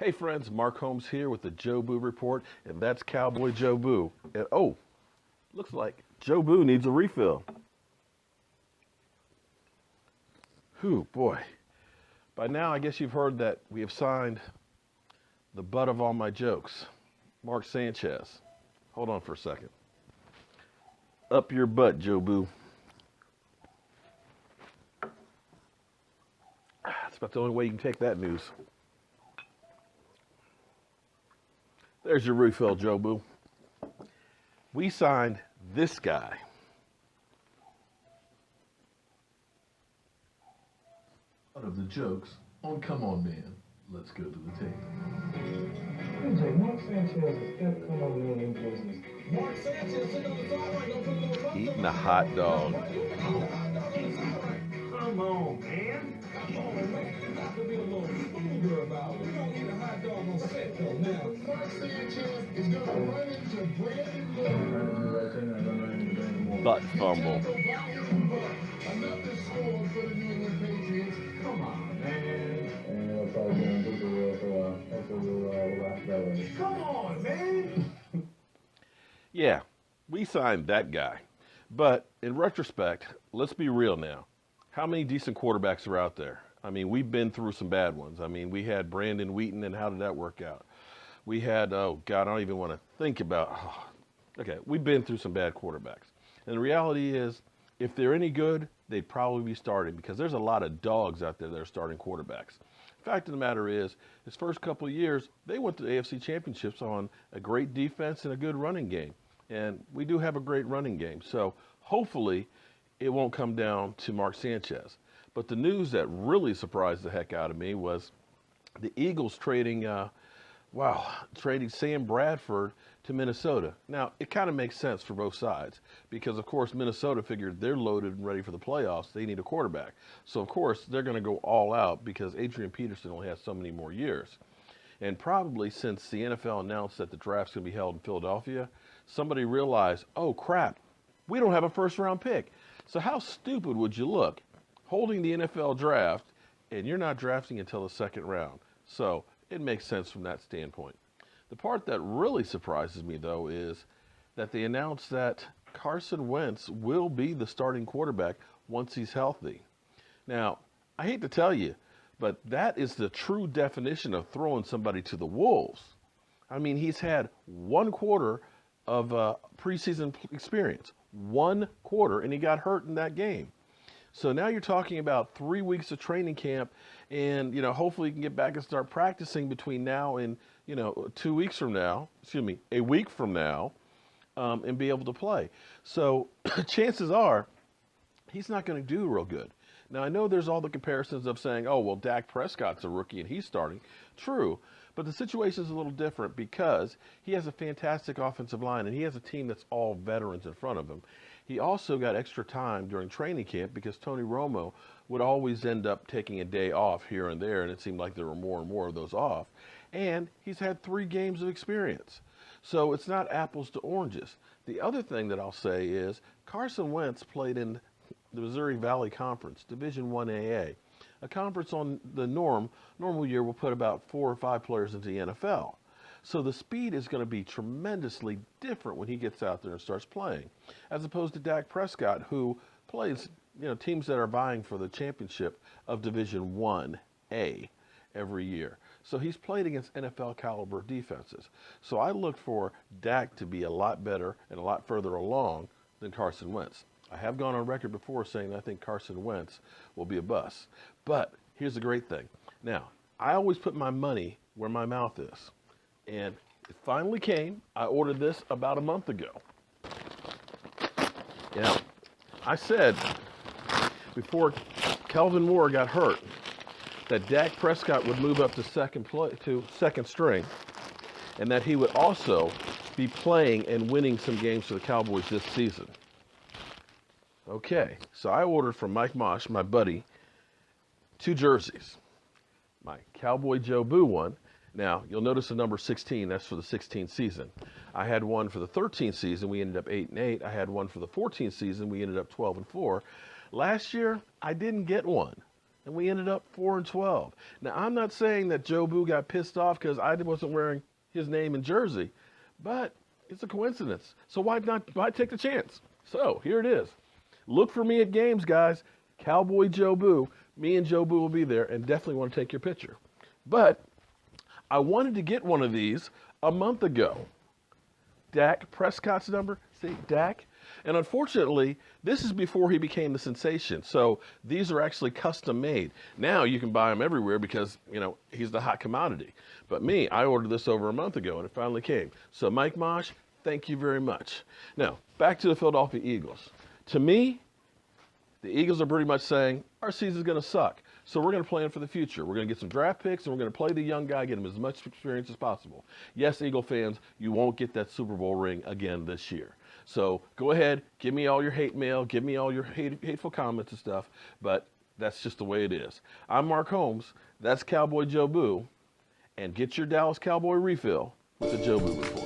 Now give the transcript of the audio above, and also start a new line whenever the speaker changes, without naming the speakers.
Hey friends, Mark Holmes here with the Jobu Report, and that's CowboyJobu. And oh, looks like Jobu needs a refill. Whew, boy. By now, I guess you've heard that we have signed the butt of all my jokes, Mark Sanchez. Hold on for a second. Up your butt, Jobu. That's about the only way you can take that news. There's your refill, Jobu. We signed this guy.
Out of the jokes on Come On Man, let's go to the tape.
Mark Sanchez is fifth Come On Man in business. Mark Sanchez sitting on the sideline, don't put a little front
Eating a hot dog.
Come on, man. Come on, man. You got to be a little smoother about it. You don't eat a hot dog on set, though. Now, Mark Sanchez is going to run into Brandon Moore.
Butt fumble.
Another score for the New England Patriots. Come on, man. Come on, man.
Yeah, we signed that guy. But in retrospect, let's be real now. How many decent quarterbacks are out there? I mean, we've been through some bad ones. I mean, we had Brandon Wheaton, and how did that work out? We had, oh, God, I don't even want to think about. Okay, we've been through some bad quarterbacks. And the reality is, if they're any good, they'd probably be starting because there's a lot of dogs out there that are starting quarterbacks. Fact of the matter is, his first couple of years, they went to the AFC Championships on a great defense and a good running game. And we do have a great running game. So hopefully it won't come down to Mark Sanchez. But the news that really surprised the heck out of me was the Eagles trading Sam Bradford to Minnesota. Now, it kind of makes sense for both sides because, of course, Minnesota figured they're loaded and ready for the playoffs. They need a quarterback. So, of course, they're going to go all out because Adrian Peterson only has so many more years. And probably since the NFL announced that the draft's going to be held in Philadelphia, somebody realized, oh, crap, we don't have a first-round pick. So how stupid would you look holding the NFL draft and you're not drafting until the second round? So it makes sense from that standpoint. The part that really surprises me, though, is that they announced that Carson Wentz will be the starting quarterback once he's healthy. Now, I hate to tell you, but that is the true definition of throwing somebody to the wolves. I mean, he's had 1/4 of preseason experience, 1/4, and he got hurt in that game. So now you're talking about 3 weeks of training camp, and hopefully you can get back and start practicing between now and 2 weeks from now. A week from now, and be able to play. So chances are he's not going to do real good. Now I know there's all the comparisons of saying, oh well, Dak Prescott's a rookie and he's starting. True. But the situation is a little different because he has a fantastic offensive line and he has a team that's all veterans in front of him. He also got extra time during training camp because Tony Romo would always end up taking a day off here and there, and it seemed like there were more and more of those off. And he's had 3 games of experience. So it's not apples to oranges. The other thing that I'll say is Carson Wentz played in the Missouri Valley Conference, Division I AA. A conference on the normal year will put about 4 or 5 players into the NFL. So the speed is going to be tremendously different when he gets out there and starts playing, as opposed to Dak Prescott, who plays teams that are vying for the championship of Division I-A every year. So he's played against NFL caliber defenses. So I look for Dak to be a lot better and a lot further along than Carson Wentz. I have gone on record before saying I think Carson Wentz will be a bust. But here's the great thing. Now, I always put my money where my mouth is. And it finally came. I ordered this about a month ago. I said before Kelvin Moore got hurt that Dak Prescott would move up to second string, and that he would also be playing and winning some games for the Cowboys this season. Okay, so I ordered from Mike Mosh, my buddy, 2 jerseys. My CowboyJobu one. Now, you'll notice the number 16, that's for the 16th season. I had one for the 13th season, we ended up 8-8. I had one for the 14th season, we ended up 12-4. Last year, I didn't get one. and we ended up 4-12. Now, I'm not saying that Jobu got pissed off because I wasn't wearing his name and jersey, but it's a coincidence. So why take the chance? So here it is. Look for me at games, guys. CowboyJobu. Me and Jobu will be there and definitely want to take your picture. But I wanted to get one of these a month ago. Dak Prescott's number. See, Dak. And unfortunately, this is before he became the sensation. So these are actually custom made. Now you can buy them everywhere because, he's the hot commodity. But me, I ordered this over a month ago and it finally came. So Mike Mosh, thank you very much. Now, back to the Philadelphia Eagles. To me, the Eagles are pretty much saying, our season's going to suck. So we're going to plan for the future. We're going to get some draft picks, and we're going to play the young guy, get him as much experience as possible. Yes, Eagle fans, you won't get that Super Bowl ring again this year. So go ahead, give me all your hate mail, give me all your hateful comments and stuff, but that's just the way it is. I'm Mark Holmes. That's CowboyJobu. And get your Dallas Cowboy refill with the Jobu Report.